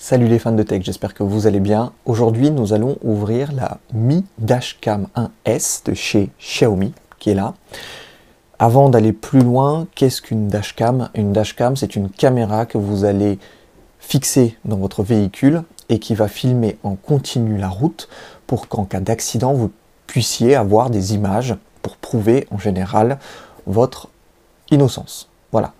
Salut les fans de tech, j'espère que vous allez bien. Aujourd'hui, nous allons ouvrir la Mi Dashcam 1S de chez Xiaomi, qui est là. Avant d'aller plus loin, qu'est-ce qu'une dashcam? Une dashcam, c'est une caméra que vous allez fixer dans votre véhicule et qui va filmer en continu la route pour qu'en cas d'accident, vous puissiez avoir des images pour prouver en général votre innocence. Voilà.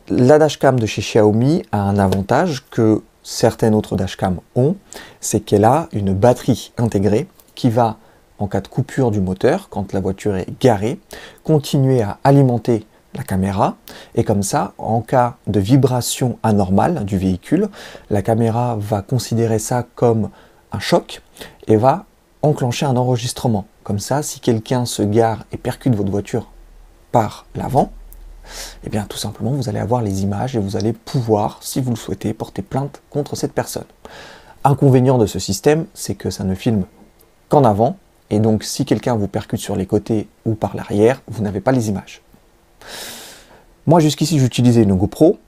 La dashcam de chez Xiaomi a un avantage que certaines autres dashcams ont, c'est qu'elle a une batterie intégrée qui va, en cas de coupure du moteur, quand la voiture est garée, continuer à alimenter la caméra, et comme ça, en cas de vibration anormale du véhicule, la caméra va considérer ça comme un choc et va enclencher un enregistrement. Comme ça, si quelqu'un se gare et percute votre voiture par l'avant, eh bien tout simplement vous allez avoir les images et vous allez pouvoir, si vous le souhaitez, porter plainte contre cette personne. Inconvénient de ce système, c'est que ça ne filme qu'en avant, et donc si quelqu'un vous percute sur les côtés ou par l'arrière, vous n'avez pas les images. Moi jusqu'ici j'utilisais une GoPro,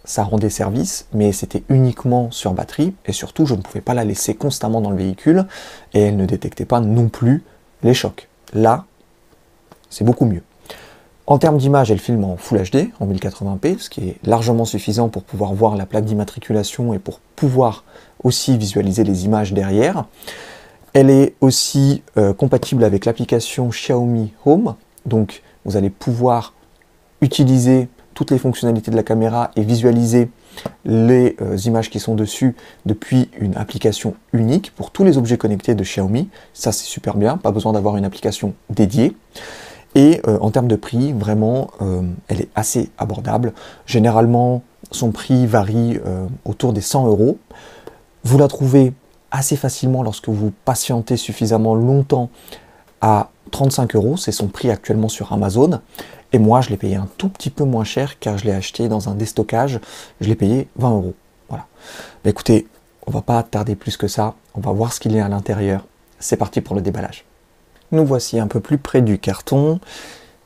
ça rendait service, mais c'était uniquement sur batterie, et surtout je ne pouvais pas la laisser constamment dans le véhicule, et elle ne détectait pas non plus les chocs. Là, c'est beaucoup mieux. En termes d'image, elle filme en Full HD, en 1080p, ce qui est largement suffisant pour pouvoir voir la plaque d'immatriculation et pour pouvoir aussi visualiser les images derrière. Elle est aussi compatible avec l'application Xiaomi Home, donc vous allez pouvoir utiliser toutes les fonctionnalités de la caméra et visualiser les images qui sont dessus depuis une application unique pour tous les objets connectés de Xiaomi. Ça c'est super bien, pas besoin d'avoir une application dédiée. Et en termes de prix, vraiment, elle est assez abordable. Généralement, son prix varie autour des 100 €. Vous la trouvez assez facilement lorsque vous patientez suffisamment longtemps à 35 €. C'est son prix actuellement sur Amazon. Et moi, je l'ai payé un tout petit peu moins cher car je l'ai acheté dans un déstockage. Je l'ai payé 20 €. Voilà. Bah, écoutez, on va pas tarder plus que ça. On va voir ce qu'il y a à l'intérieur. C'est parti pour le déballage. Nous voici un peu plus près du carton.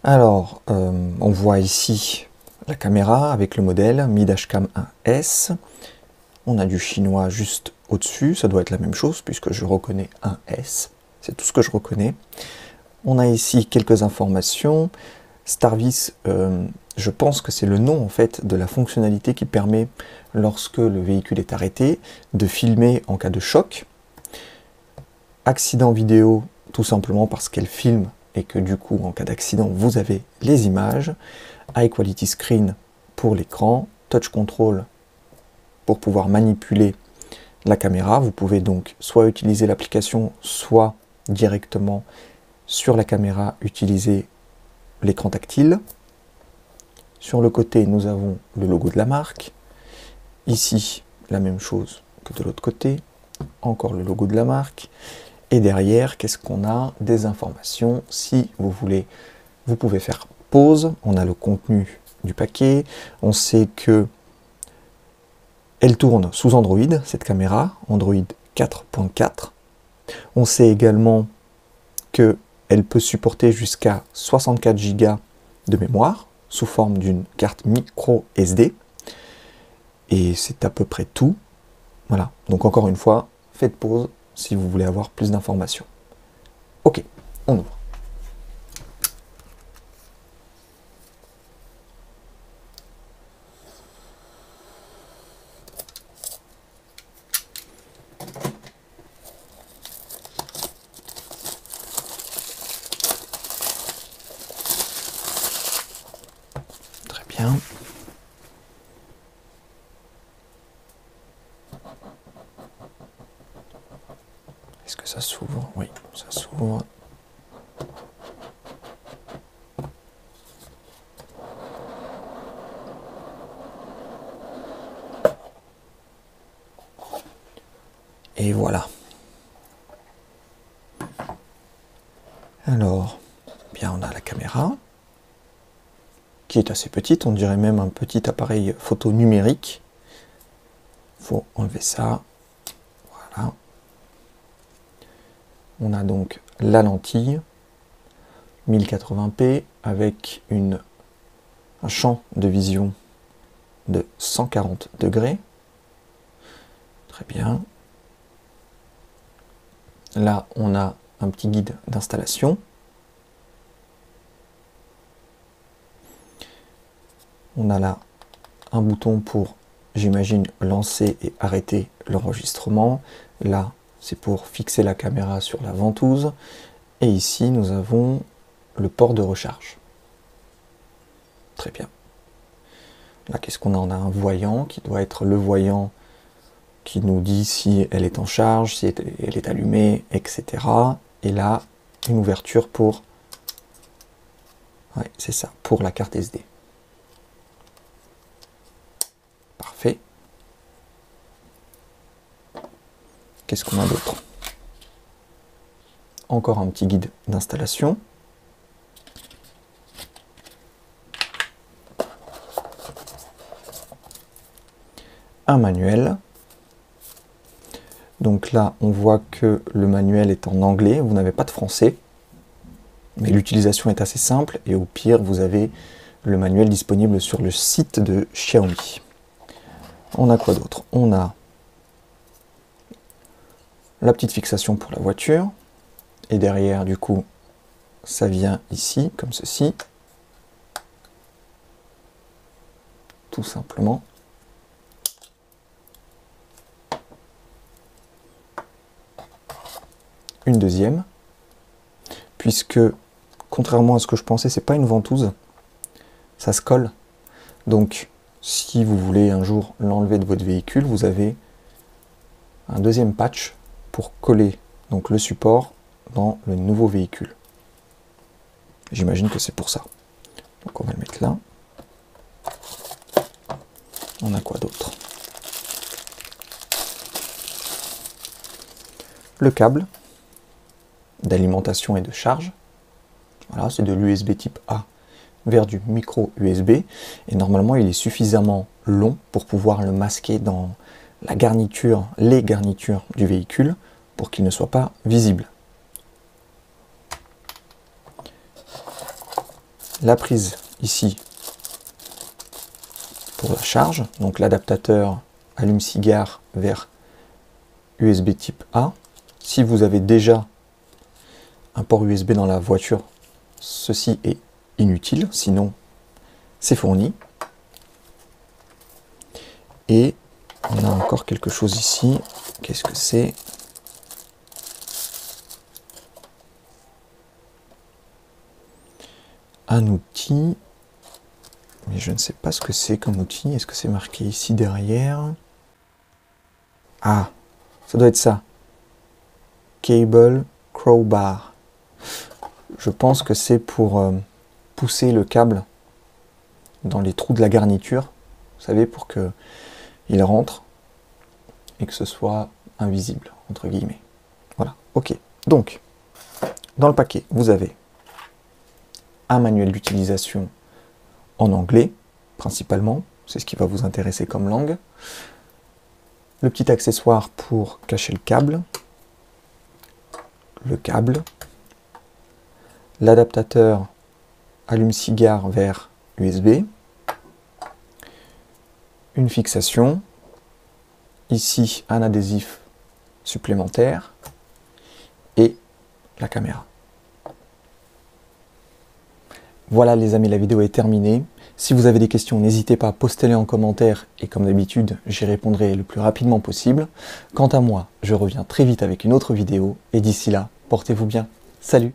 Alors, on voit ici la caméra avec le modèle Mi Dashcam 1S. On a du chinois juste au-dessus, ça doit être la même chose puisque je reconnais un S. C'est tout ce que je reconnais. On a ici quelques informations. Starvis, je pense que c'est le nom en fait de la fonctionnalité qui permet, lorsque le véhicule est arrêté, de filmer en cas de choc. Accident vidéo, tout simplement parce qu'elle filme et que du coup, en cas d'accident, vous avez les images. High Quality Screen pour l'écran. Touch Control pour pouvoir manipuler la caméra. Vous pouvez donc soit utiliser l'application, soit directement sur la caméra utiliser l'écran tactile. Sur le côté, nous avons le logo de la marque. Ici, la même chose que de l'autre côté. Encore le logo de la marque. Et derrière, qu'est-ce qu'on a? Des informations. Si vous voulez, vous pouvez faire pause. On a le contenu du paquet. On sait que elle tourne sous Android, cette caméra, Android 4.4. On sait également qu'elle peut supporter jusqu'à 64 Go de mémoire sous forme d'une carte micro SD. Et c'est à peu près tout. Voilà. Donc encore une fois, faites pause si vous voulez avoir plus d'informations. Ok, on ouvre. Très bien. Est-ce que ça s'ouvre? Oui, ça s'ouvre. Et voilà. Alors, bien on a la caméra, qui est assez petite, on dirait même un petit appareil photo numérique. Il faut enlever ça. Voilà. On a donc la lentille 1080p avec un champ de vision de 140 degrés. Très bien. Là, on a un petit guide d'installation. On a là un bouton pour, j'imagine, lancer et arrêter l'enregistrement. Là, c'est pour fixer la caméra sur la ventouse. Et ici, nous avons le port de recharge. Très bien. Là, qu'est-ce qu'on a? On a un voyant qui doit être le voyant qui nous dit si elle est en charge, si elle est allumée, etc. Et là, une ouverture pour... Ouais, c'est ça, pour la carte SD. Parfait. Qu'est-ce qu'on a d'autre? Encore un petit guide d'installation. Un manuel. Donc là, on voit que le manuel est en anglais, vous n'avez pas de français, mais l'utilisation est assez simple et au pire, vous avez le manuel disponible sur le site de Xiaomi. On a quoi d'autre? On a la petite fixation pour la voiture et derrière, du coup, ça vient ici, comme ceci, tout simplement. Une deuxième, puisque contrairement à ce que je pensais, c'est pas une ventouse, ça se colle. Donc si vous voulez un jour l'enlever de votre véhicule, vous avez un deuxième patch pour coller donc le support dans le nouveau véhicule. J'imagine que c'est pour ça. Donc on va le mettre là. On a quoi d'autre? Le câble d'alimentation et de charge. Voilà, c'est de l'USB type A vers du micro USB. Et normalement, il est suffisamment long pour pouvoir le masquer dans la garniture, les garnitures du véhicule, pour qu'il ne soit pas visible. La prise ici pour la charge, donc l'adaptateur allume-cigare vers USB type A. Si vous avez déjà un port USB dans la voiture, ceci est inutile, sinon c'est fourni. Et on a encore quelque chose ici. Qu'est-ce que c'est? Un outil, mais je ne sais pas ce que c'est comme outil. Est-ce que c'est marqué ici derrière? Ah, ça doit être ça. Cable crowbar. Je pense que c'est pour pousser le câble dans les trous de la garniture, vous savez, pour que il rentre et que ce soit invisible, entre guillemets. Voilà, ok. Donc, dans le paquet, vous avez un manuel d'utilisation en anglais, principalement, c'est ce qui va vous intéresser comme langue. Le petit accessoire pour cacher le câble, l'adaptateur allume-cigare vers USB, une fixation, ici un adhésif supplémentaire et la caméra. Voilà les amis, la vidéo est terminée. Si vous avez des questions, n'hésitez pas à poster-les en commentaire et comme d'habitude, j'y répondrai le plus rapidement possible. Quant à moi, je reviens très vite avec une autre vidéo et d'ici là, portez-vous bien. Salut!